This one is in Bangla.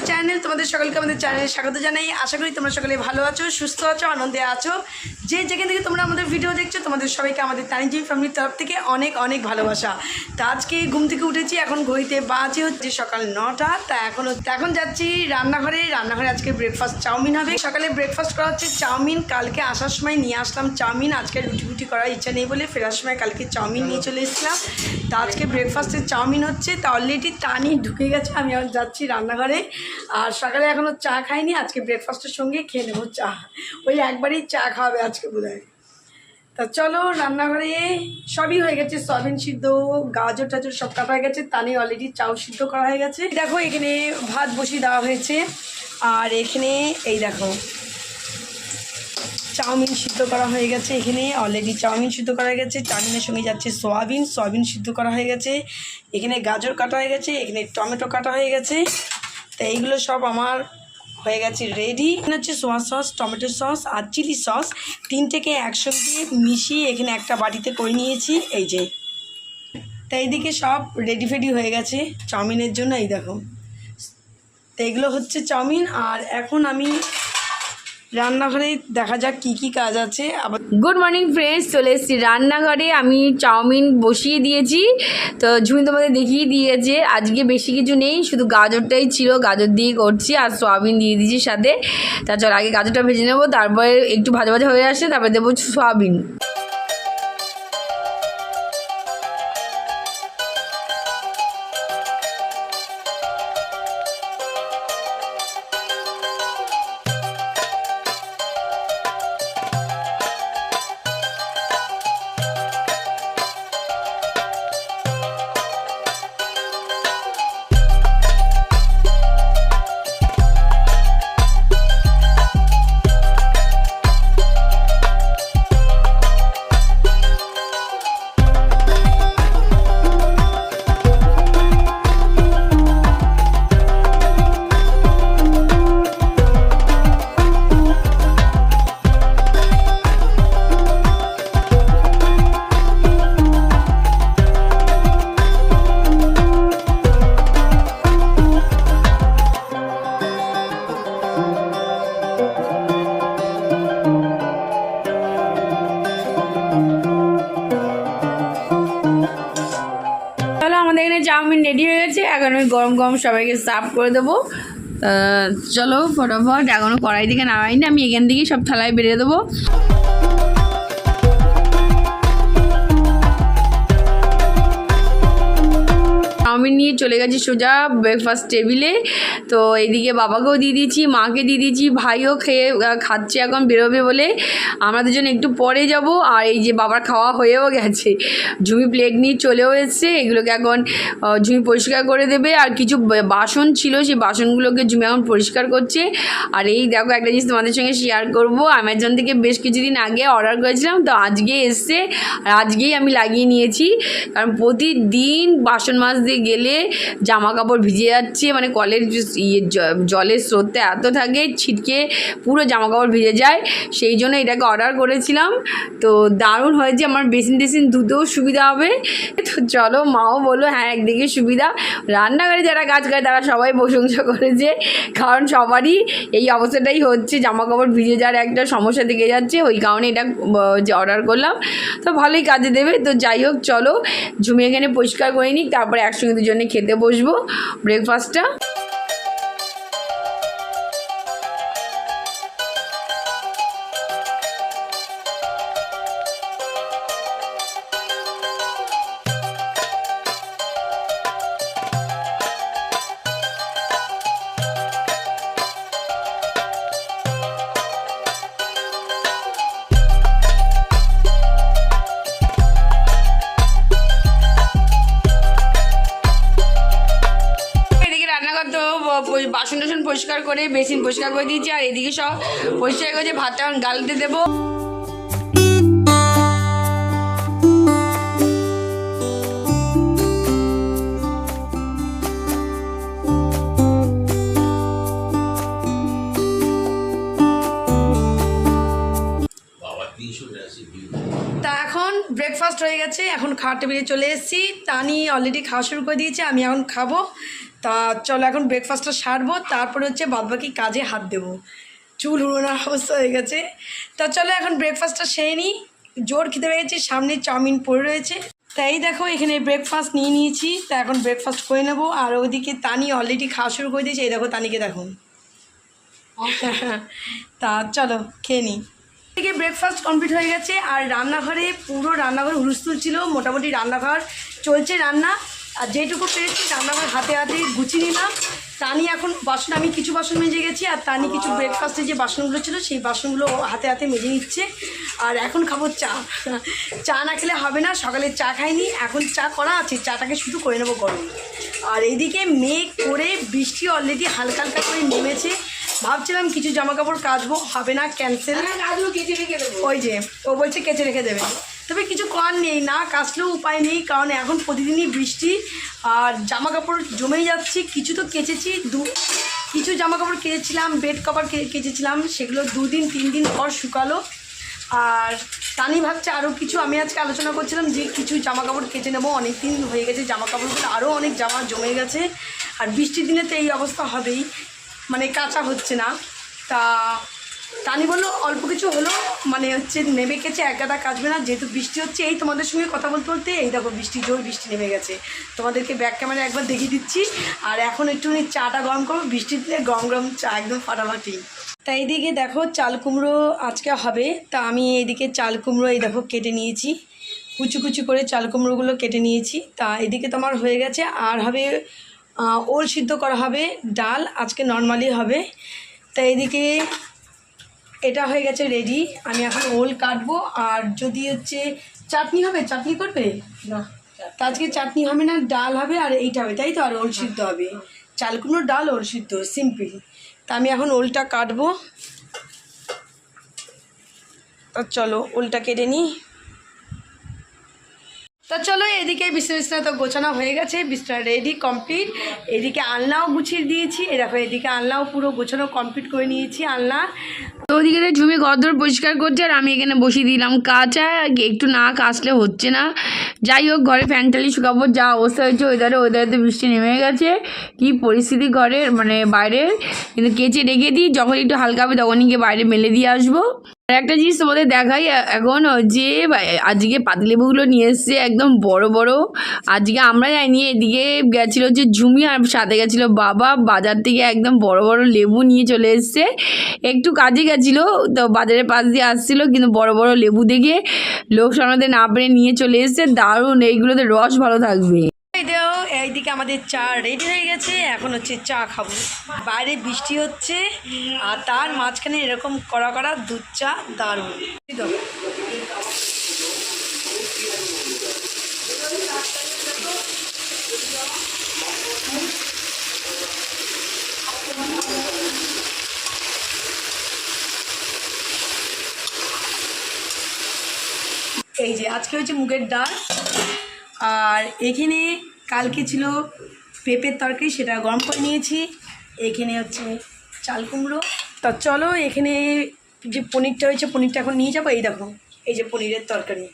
চ্যানেল, তোমাদের সকলকে আমাদের চ্যানেলে স্বাগত জানাই। আশা করি তোমরা সকলে ভালো আছো, সুস্থ আছো, আনন্দে আছো। যে যেখান থেকে তোমরা আমাদের ভিডিও দেখছো, তোমাদের সবাইকে আমাদের তানিজিম ফ্যামিলির তরফ থেকে অনেক অনেক ভালোবাসা। তা আজকে ঘুম থেকে উঠেছি, এখন ঘড়িতে বাজে হচ্ছে সকাল 9টা। তা এখন যাচ্ছি রান্নাঘরে আজকে ব্রেকফাস্ট চাউমিন হবে। সকালে ব্রেকফাস্ট করা হচ্ছে চাউমিন। কালকে আসার সময় নিয়ে আসলাম চাউমিন, আজকে রুটি করার ইচ্ছা নেই বলে ফেরার সময় কালকে চাউমিন নিয়ে চলে এসেছিলাম। তা আজকে ব্রেকফাস্টে চাউমিন হচ্ছে। তা অলরেডি টানি ঢুকে গেছে, আমি এখন যাচ্ছি রান্নাঘরে। আর সকালে এখনও চা খাইনি, আজকে ব্রেকফাস্টের সঙ্গে খেয়ে নেবো চা। ওই একবারই চা খাওয়াবে আজকে বোধহয়। তা চলো রান্নাঘরে সবই হয়ে গেছে, সয়াবিন সিদ্ধ, গাজর টাজর সব কাটা হয়ে গেছে। তানি অলরেডি চাউ সিদ্ধ করা হয়ে গেছে। দেখো এখানে ভাত বসিয়ে দেওয়া হয়েছে, আর এখানে এই দেখো চাউমিন সিদ্ধ করা হয়ে গেছে। এখানে অলরেডি চাউমিন সিদ্ধ করা হয়ে গেছে, চাউমিনের সঙ্গে যাচ্ছে সয়াবিন সিদ্ধ করা হয়ে গেছে। এখানে গাজর কাটা হয়ে গেছে, এখানে টমেটো কাটা হয়ে গেছে। তো এইগুলো সব আমার হয়ে গেছে রেডি। এখানে হচ্ছে সোয়া সস, টমেটো সস আর চিলি সস, তিনটেকে একসঙ্গে মিশিয়ে এখানে একটা বাটিতে করে নিয়েছি। এই যে তো এইদিকে সব রেডি ফেডি হয়ে গেছে চাউমিনের জন্য। এই দেখো, তো এগুলো হচ্ছে চাউমিন। আর এখন আমি রান্নাঘরে দেখা যাক কি কি কাজ আছে। আবার গুড মর্নিং ফ্রেন্ডস, চলে এসেছি রান্নাঘরে। আমি চাউমিন বসিয়ে দিয়েছি, তো ঝুমি তোমাদের দেখিয়ে দিয়েছে। আজকে বেশি কিছু নেই, শুধু গাজরটাই ছিল, গাজর দিয়ে করছি আর সয়াবিন দিয়ে দিয়েছি সাথে। তা চল আগে গাজরটা ভেজে নেবো, তারপরে একটু ভাজা ভাজা হয়ে আসে, তারপরে দেবো সয়াবিন। চাউমিন রেডি হয়ে গেছে, এখন আমি গরম গরম সবাইকে সার্ভ করে দেবো। চলো ফটাফট, এখনও কড়াই থেকে নামাইনি, আমি এখান থেকে সব থালায় বেরিয়ে দেবো। চাউমিন নিয়ে চলে গেছি সোজা ব্রেকফাস্ট টেবিলে। তো এইদিকে বাবাকেও দিয়ে দিয়েছি, মাকে দিয়ে দিয়েছি, ভাইও খাচ্ছে, এখন বেরোবে বলে। আমরা দুজন একটু পরে যাব। আর এই যে বাবার খাওয়া হয়েও গেছে, ঝুমি প্লেট নিয়ে চলেও এসছে। এগুলোকে এখন ঝুমি পরিষ্কার করে দেবে। আর কিছু বাসন ছিল, সেই বাসনগুলোকে ঝুমি এখন পরিষ্কার করছে। আর এই দেখো একটা জিনিস তোমাদের সঙ্গে শেয়ার করব, অ্যামাজন থেকে বেশ কিছুদিন আগে অর্ডার করেছিলাম, তো আজকে এসছে আর আজকেই আমি লাগিয়ে নিয়েছি। কারণ প্রতিদিন বাসন মাজতে গেলে জামা কাপড় ভিজে যাচ্ছে, মানে কলের জলের স্রোতটা এত থাকে, ছিটকে পুরো জামা কাপড় ভিজে যায়। সেই জন্য এটাকে অর্ডার করেছিলাম। তো দারুণ হয়েছে, আমার বেসিন টেসিন ধুতেও সুবিধা হবে। তো চলো, মাও বললো হ্যাঁ একদিকে সুবিধা। রান্নাঘরে যারা কাজ করে তারা সবাই প্রশংসা করেছে, কারণ সবারই এই অবস্থাটাই হচ্ছে, জামা কাপড় ভিজে যাওয়ার একটা সমস্যা থেকে যাচ্ছে। ওই কারণে এটা অর্ডার করলাম, তো ভালোই কাজে দেবে। তো যাই হোক, চলো ঝুমি এখানে পরিষ্কার করে নিই, তারপরে একসঙ্গে দুজনে খেতে বসবো ব্রেকফাস্টটা। বাসন টাসন পরিষ্কার করে বেসিন পরিষ্কার করে দিয়েছি, আর এদিকে সব পরিষ্কার করেছে। ভাতটা এখন গালতে দেবো। তা এখন ব্রেকফাস্ট হয়ে গেছে, এখন খাওয়ার টেবিলে চলে এসেছি। তানি অলরেডি খাওয়া শুরু করে দিয়েছে, আমি এখন খাবো। তা চলো এখন ব্রেকফাস্টটা সারবো, তারপরে হচ্ছে বাদবাকি কাজে হাত দেবো। চুল উড়োনোর অবস্থা হয়ে গেছে। তা চলো এখন ব্রেকফাস্টটা সেরে নিই, জোর খেতে পেয়ে গেছি, সামনে চাউমিন পড়ে রয়েছে। তাই দেখো এখানে ব্রেকফাস্ট নিয়ে নিয়েছি, তা এখন ব্রেকফাস্ট করে নেবো। আর ওইদিকে তানি অলরেডি খাওয়া শুরু করে দিয়েছে, এই দেখো তানিকে দেখো। তা চলো খেয়ে নিই। থেকে ব্রেকফাস্ট কমপ্লিট হয়ে গেছে, আর রান্নাঘরে পুরো রান্নাঘর হুলস্থুল ছিল, মোটামুটি রান্নাঘর চলছে রান্না। আর যেটুকু পেরেছি রান্নাঘর হাতে হাতে গুছিয়ে নিলাম। তানি এখন বাসন, আমি কিছু বাসন মেজে গেছি, আর তানি কিছু ব্রেকফাস্টে যে বাসনগুলো ছিল সেই বাসনগুলো হাতে হাতে মেজে নিচ্ছে। আর এখন খাবো চা। চা না খেলে হবে না, সকালে চা খাইনি, এখন চা করা আছে, চাটাকে শুধু করে নেবো গরম। আর এইদিকে মেঘ করে বৃষ্টি অলরেডি হালকা হালকা করে নেমেছে। ভাবছিলাম কিছু জামা কাপড় কাচবো, হবে না, ক্যান্সেল। ওই যে ও বলছে কেচে রেখে দেবে, তবে কিছু করার নেই, না কাচলেও উপায় নেই, কারণ এখন প্রতিদিনই বৃষ্টি আর জামা কাপড় জমেই যাচ্ছে। কিছু তো কেচেছি, কিছু জামা কাপড় কেচেছিলাম, বেড কভার কেচেছিলাম, সেগুলো 2 দিন 3 দিন পর শুকালো। আর তানি ভাবছে আরও কিছু, আমি আজকে আলোচনা করছিলাম যে কিছু জামা কাপড় কেচে নেবো, অনেক দিন হয়ে গেছে জামা কাপড়গুলো, আরও অনেক জামা জমে গেছে। আর বৃষ্টির দিনে তো এই অবস্থা হবেই, মানে কাঁচা হচ্ছে না। তা তানি বললো অল্প কিছু হলো, মানে হচ্ছে নেমে গেছে, এক গাদা কাচবে না, যেহেতু বৃষ্টি হচ্ছে। এই তোমাদের সঙ্গে কথা বলতে বলতে এই দেখো বৃষ্টি, জোর বৃষ্টি নেমে গেছে, তোমাদেরকে ব্যাক ক্যামেরা একবার দেখিয়ে দিচ্ছি। আর এখন একটুখানি চাটা গরম করবো, বৃষ্টির দিনে গরম গরম চা একদম ফাটাফাটি। তা এইদিকে দেখো চাল কুমড়ো আজকে হবে, তা আমি এইদিকে চাল কুমড়ো এই দেখো কেটে নিয়েছি, কুচু কুচু করে চাল কুমড়োগুলো কেটে নিয়েছি। তা এদিকে তো আমার হয়ে গেছে, আর হবে ওল সিদ্ধ করা হবে, ডাল আজকে নর্মালি হবে। তা এদিকে এটা হয়ে গেছে রেডি, আমি এখন ওল কাটবো। আর যদি হচ্ছে চাটনি হবে, চাটনি করবে না, তা আজকে চাটনি হবে না, ডাল হবে আর এইটা হবে, তাই তো, আর ওল সিদ্ধ হবে, চাল কুমড়ো ডাল ওল সিদ্ধ, সিম্পল। তা আমি এখন ওলটা কাটবো, তা চলো ওলটা কেটে নিই। তা চলো এদিকে বিছনা তো গোছানো হয়ে গেছে, বিছনা রেডি কমপ্লিট। এদিকে আলনাও গুছিয়ে দিয়েছি, এরকম এদিকে আলনাও পুরো গোছানো কমপ্লিট করে নিয়েছি আলনা। তো ওদিকে তো ঝুমি ঘরদোর পরিষ্কার করছে, আর আমি এখানে বসিয়ে দিলাম কাঁচা, একটু না কাচলে হচ্ছে না। যাই হোক ঘরে ফ্যান চালিয়ে শুকাবো, যা অবস্থা হয়েছে ওয়েদারে তো বৃষ্টি নেমে গেছে, কি পরিস্থিতি ঘরের মানে বাইরের, কিন্তু কেচে রেখে দিই, যখন একটু হালকা হবে তখনই গিয়ে বাইরে মেলে দিয়ে আসবো। আর একটা জিনিস তোমাদের দেখাই, এখন যে আজকে পাতিলেবুগুলো নিয়ে এসছে একদম বড় বড়, আজকে আমরা যাইনি, এদিকে গেছিলো যে ঝুমি, আর সাথে গেছিলো বাবা, বাজার থেকে একদম বড় বড় লেবু নিয়ে চলে এসছে। একটু কাজে গেছিলো তো বাজারের পাশ দিয়ে আসছিলো, কিন্তু বড় বড় লেবু দেখে লোক সামলাতে না পেরে নিয়ে চলে এসছে, দারুণ, এইগুলোতে রস ভালো থাকবে। এইদিকে আমাদের চা রেডি হয়ে গেছে, এখন হচ্ছে চা খাবো। বাইরে বৃষ্টি হচ্ছে আর তার মাঝখানে এরকম কড়া কড়া দুধ চা, দারুণ। এই যে আজকে হচ্ছে মুগের ডাল, আর এখানে কালকে ছিল পেঁপের তরকারি, সেটা গরম করে নিয়েছি। এখানে হচ্ছে চাল কুমড়ো। তা চলো এখানে যে পনিরটা হয়েছে, পনিরটা এখন নিয়ে যাবো। এই দেখো এই যে পনিরের তরকারি,